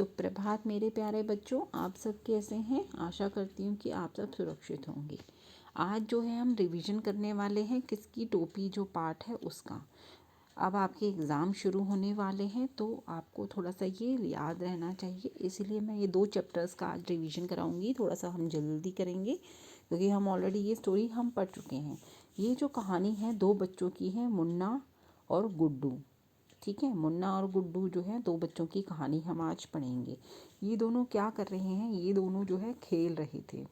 सुप्रभात मेरे प्यारे बच्चों, आप सब कैसे हैं। आशा करती हूँ कि आप सब सुरक्षित होंगे। आज जो है हम रिवीजन करने वाले हैं किसकी टोपी जो पार्ट है उसका। अब आपके एग्ज़ाम शुरू होने वाले हैं तो आपको थोड़ा सा ये याद रहना चाहिए, इसीलिए मैं ये 2 चैप्टर्स का आज रिवीजन कराऊंगी। थोड़ा सा हम जल्दी करेंगे क्योंकि हम ऑलरेडी ये स्टोरी हम पढ़ चुके हैं। ये जो कहानी है 2 बच्चों की है, मुन्ना और गुड्डू। ठीक है, मुन्ना और गुड्डू जो है 2 बच्चों की कहानी हम आज पढ़ेंगे। ये दोनों क्या कर रहे हैं, ये दोनों जो है खेल रहे थे।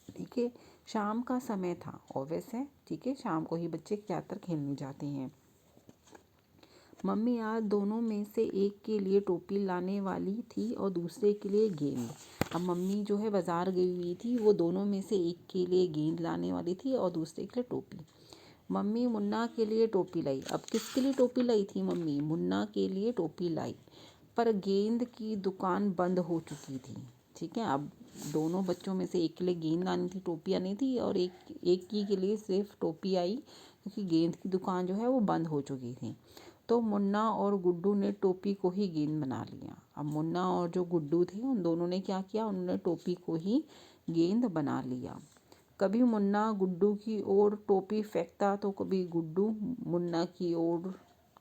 ठीक है, शाम का समय था और वैसे ठीक है, शाम को ही बच्चे ज़्यादातर खेलने जाते हैं। मम्मी आज दोनों में से एक के लिए टोपी लाने वाली थी और दूसरे के लिए गेंद। अब मम्मी जो है बाज़ार गई हुई थी, वो दोनों में से एक के लिए गेंद लाने वाली थी और दूसरे के लिए टोपी। मम्मी मुन्ना के लिए टोपी लाई। अब किसके लिए टोपी लाई थी मम्मी? मुन्ना के लिए टोपी लाई, पर गेंद की दुकान बंद हो चुकी थी। ठीक है, अब दोनों बच्चों में से एक के लिए गेंद आनी थी, टोपी आनी थी, और एक की के लिए सिर्फ टोपी आई क्योंकि गेंद की दुकान जो है वो बंद हो चुकी थी। तो मुन्ना और गुड्डू ने टोपी को ही गेंद बना लिया। अब मुन्ना और जो गुड्डू थे उन दोनों ने क्या किया, उन्होंने टोपी को ही गेंद बना लिया। कभी मुन्ना गुड्डू की ओर टोपी फेंकता तो कभी गुड्डू मुन्ना की ओर।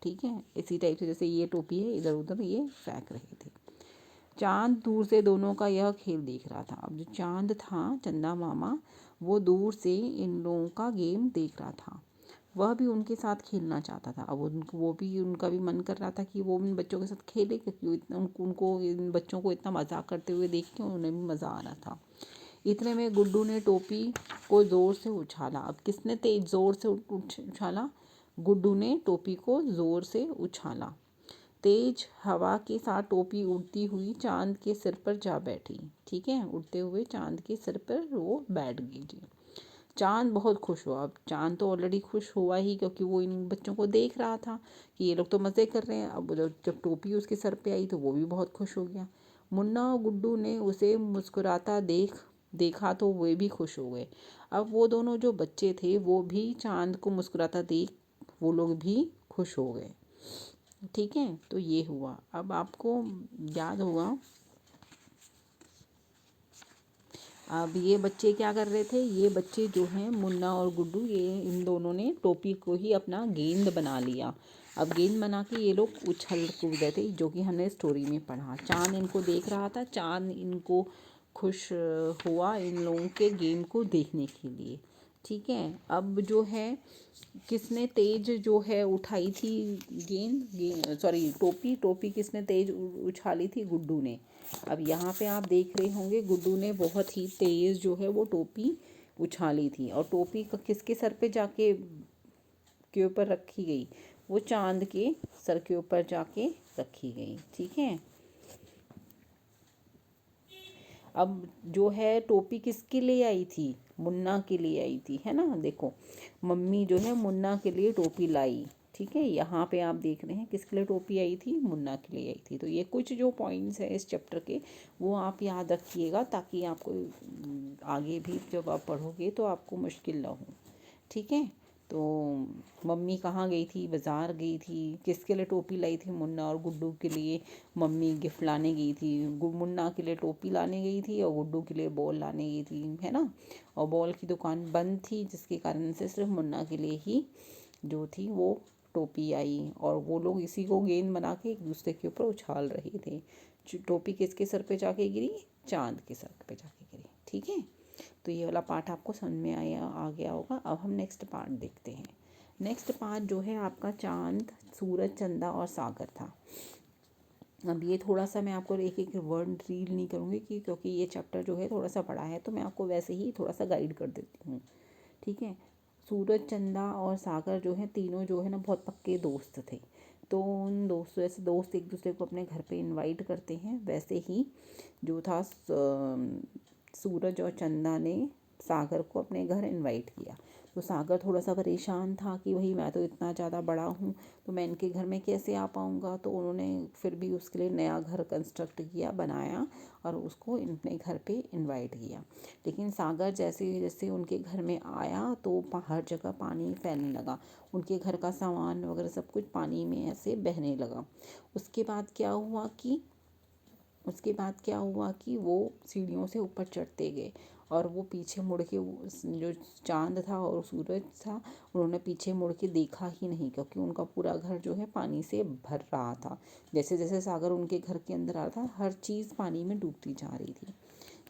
ठीक है, इसी टाइप से जैसे ये टोपी है इधर उधर ये फेंक रहे थे। चांद दूर से दोनों का यह खेल देख रहा था। अब जो चांद था, चंदा मामा, वो दूर से इन लोगों का गेम देख रहा था। वह भी उनके साथ खेलना चाहता था। अब उनका भी मन कर रहा था कि वो इन बच्चों के साथ खेले, क्योंकि उनको इन बच्चों को इतना मजाक करते हुए देख के उन्हें भी मज़ा आ रहा था। इतने में गुड्डू ने टोपी को ज़ोर से उछाला। अब किसने तेज ज़ोर से उछाला? गुड्डू ने टोपी को ज़ोर से उछाला। तेज हवा के साथ टोपी उड़ती हुई चांद के सिर पर जा बैठी। ठीक है, उड़ते हुए चांद के सिर पर वो बैठ गई जी। चांद बहुत खुश हुआ। अब चांद तो ऑलरेडी खुश हुआ ही, क्योंकि वो इन बच्चों को देख रहा था कि ये लोग तो मज़े कर रहे हैं। अब जब टोपी उसके सर पे आई तो वो भी बहुत खुश हो गया। मुन्ना और गुड्डू ने उसे मुस्कुराता देखा तो वे भी खुश हो गए। अब वो दोनों जो बच्चे थे वो भी चांद को मुस्कुराता देख वो लोग भी खुश हो गए। ठीक है, तो ये हुआ। अब आपको याद होगा, अब ये बच्चे क्या कर रहे थे, ये बच्चे जो हैं मुन्ना और गुड्डू, ये इन दोनों ने टोपी को ही अपना गेंद बना लिया। अब गेंद बना के ये लोग उछल कूद रहे थे, जो कि हमने स्टोरी में पढ़ा। चांद इनको देख रहा था, चांद इनको खुश हुआ इन लोगों के गेम को देखने के लिए। ठीक है, अब जो है किसने तेज जो है उठाई थी टोपी किसने तेज उछाली थी? गुड्डू ने। अब यहाँ पे आप देख रहे होंगे गुड्डू ने बहुत ही तेज जो है वो टोपी उछाली थी, और टोपी किसके सर पे जाके के ऊपर रखी गई? वो चांद के सर के ऊपर जाके रखी गई। ठीक है, अब जो है टोपी किसके लिए आई थी? मुन्ना के लिए आई थी, है ना। देखो, मम्मी जो है मुन्ना के लिए टोपी लाई। ठीक है, यहाँ पे आप देख रहे हैं किसके लिए टोपी आई थी? मुन्ना के लिए आई थी। तो ये कुछ जो पॉइंट्स हैं इस चैप्टर के, वो आप याद रखिएगा, ताकि आपको आगे भी जब आप पढ़ोगे तो आपको मुश्किल ना हो। ठीक है, तो मम्मी कहाँ गई थी? बाज़ार गई थी। किसके लिए टोपी लाई थी? मुन्ना और गुड्डू के लिए मम्मी गिफ्ट लाने गई थी। मुन्ना के लिए टोपी लाने गई थी और गुड्डू के लिए बॉल लाने गई थी, है ना। और बॉल की दुकान बंद थी, जिसके कारण से सिर्फ मुन्ना के लिए ही जो थी वो टोपी आई, और वो लोग इसी को गेंद बना के एक दूसरे के ऊपर उछाल रहे थे। टोपी किसके सर पे जाके गिरी? चांद के सर पे जाके गिरी। ठीक है, तो ये वाला पार्ट आपको समझ में आ गया होगा। अब हम नेक्स्ट पार्ट देखते हैं। नेक्स्ट पार्ट जो है आपका चांद, सूरज, चंदा और सागर था। अब ये थोड़ा सा मैं आपको एक एक वर्ड रीड नहीं करूँगी क्योंकि ये चैप्टर जो है थोड़ा सा बड़ा है, तो मैं आपको वैसे ही थोड़ा सा गाइड कर देती हूँ। ठीक है, सूरज, चंदा और सागर जो है तीनों जो है ना बहुत पक्के दोस्त थे। तो उन दोस्तों, जैसे दोस्त एक दूसरे को अपने घर पे इनवाइट करते हैं, वैसे ही जो था सूरज और चंदा ने सागर को अपने घर इनवाइट किया। तो सागर थोड़ा सा परेशान था कि भाई मैं तो इतना ज़्यादा बड़ा हूँ, तो मैं इनके घर में कैसे आ पाऊँगा। तो उन्होंने फिर भी उसके लिए नया घर कंस्ट्रक्ट किया, बनाया, और उसको अपने घर पे इनवाइट किया। लेकिन सागर जैसे जैसे उनके घर में आया तो हर जगह पानी फैलने लगा। उनके घर का सामान वगैरह सब कुछ पानी में ऐसे बहने लगा। उसके बाद क्या हुआ कि उसके बाद क्या हुआ कि वो सीढ़ियों से ऊपर चढ़ते गए और वो पीछे मुड़ के जो चाँद था और सूरज था उन्होंने पीछे मुड़ के देखा ही नहीं, क्योंकि उनका पूरा घर जो है पानी से भर रहा था। जैसे जैसे सागर उनके घर के अंदर आ रहा था, हर चीज़ पानी में डूबती जा रही थी।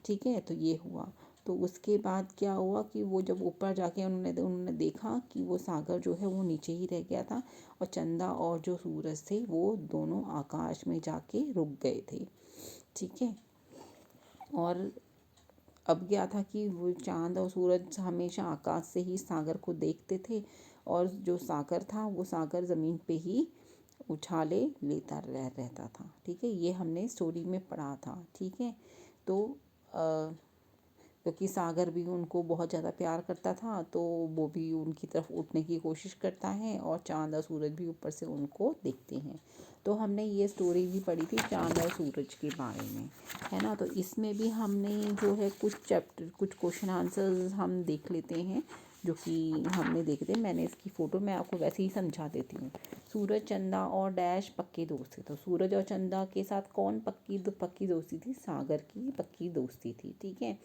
ठीक है, तो ये हुआ। तो उसके बाद क्या हुआ कि वो जब ऊपर जाके उन्होंने देखा कि वो सागर जो है वो नीचे ही रह गया था और चंदा और जो सूरज थे वो दोनों आकाश में जाके रुक गए थे। ठीक है, और अब क्या था कि वो चाँद और सूरज हमेशा आकाश से ही सागर को देखते थे और जो सागर था वो सागर ज़मीन पे ही उछाले लेता रहता था। ठीक है, ये हमने स्टोरी में पढ़ा था। ठीक है, तो क्योंकि सागर भी उनको बहुत ज़्यादा प्यार करता था तो वो भी उनकी तरफ उठने की कोशिश करता है और चाँद और सूरज भी ऊपर से उनको देखते हैं। तो हमने ये स्टोरी भी पढ़ी थी चाँद और सूरज के बारे में, है ना। तो इसमें भी हमने जो है कुछ क्वेश्चन आंसर्स हम देख लेते हैं जो कि हमने देखे थे। मैंने इसकी फ़ोटो मैं आपको वैसे ही समझा देती हूँ। सूरज, चंदा और डैश पक्के दोस्त थे। तो सूरज और चंदा के साथ कौन पक्की दोस्ती थी? सागर की पक्की दोस्ती थी। ठीक है,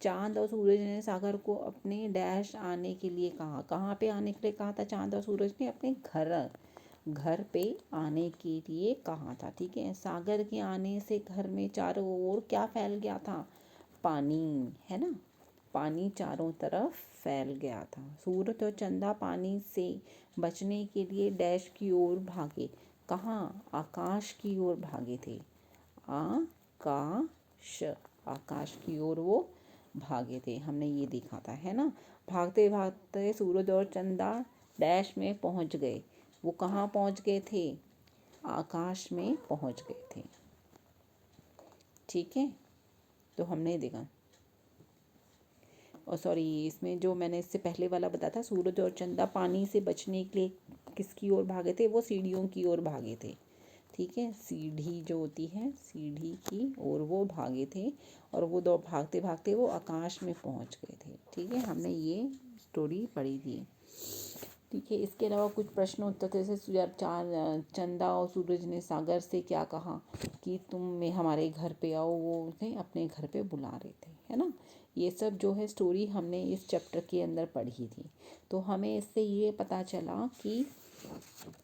चाँद और सूरज ने सागर को अपने डैश आने के लिए कहा। कहाँ पे आने के लिए कहा था? चाँद और सूरज ने अपने घर पे आने के लिए कहा था। ठीक है, सागर के आने से घर में चारों ओर क्या फैल गया था? पानी, है ना। पानी चारों तरफ फैल गया था। सूरज और चंदा पानी से बचने के लिए डैश की ओर भागे। कहाँ? आकाश की ओर भागे थे। आकाश की ओर वो भागे थे, हमने ये देखा था, है ना। भागते भागते सूरज और चंदा डैश में पहुंच गए। वो कहाँ पहुंच गए थे? आकाश में पहुंच गए थे। ठीक है, तो हमने देखा। और सॉरी, इसमें जो मैंने इससे पहले वाला बताया था, सूरज और चंदा पानी से बचने के लिए किसकी ओर भागे थे? वो सीढ़ियों की ओर भागे थे। ठीक है, सीढ़ी जो होती है सीढ़ी की ओर वो भागे थे और वो दो भागते भागते वो आकाश में पहुंच गए थे। ठीक है, हमने ये स्टोरी पढ़ी थी। ठीक है, इसके अलावा कुछ प्रश्न उत्तर थे, जैसे चंदा और सूरज ने सागर से क्या कहा कि तुम हमारे घर पे आओ, वो उन्हें अपने घर पे बुला रहे थे, है ना। ये सब जो है स्टोरी हमने इस चैप्टर के अंदर पढ़ी थी। तो हमें इससे ये पता चला कि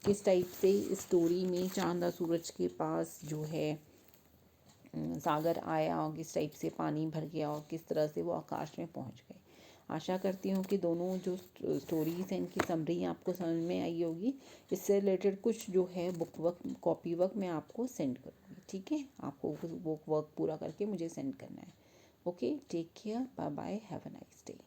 किस टाइप से स्टोरी में चांद और सूरज के पास जो है सागर आया और किस टाइप से पानी भर गया और किस तरह से वो आकाश में पहुंच गए। आशा करती हूँ कि दोनों जो स्टोरीज़ हैं इनकी समरी आपको समझ में आई होगी। इससे रिलेटेड कुछ जो है बुक वर्क, कॉपी वर्क मैं आपको सेंड करूँगी। ठीक है, आपको बुक वर्क पूरा करके मुझे सेंड करना है। Okay, take care, bye bye, have a nice day.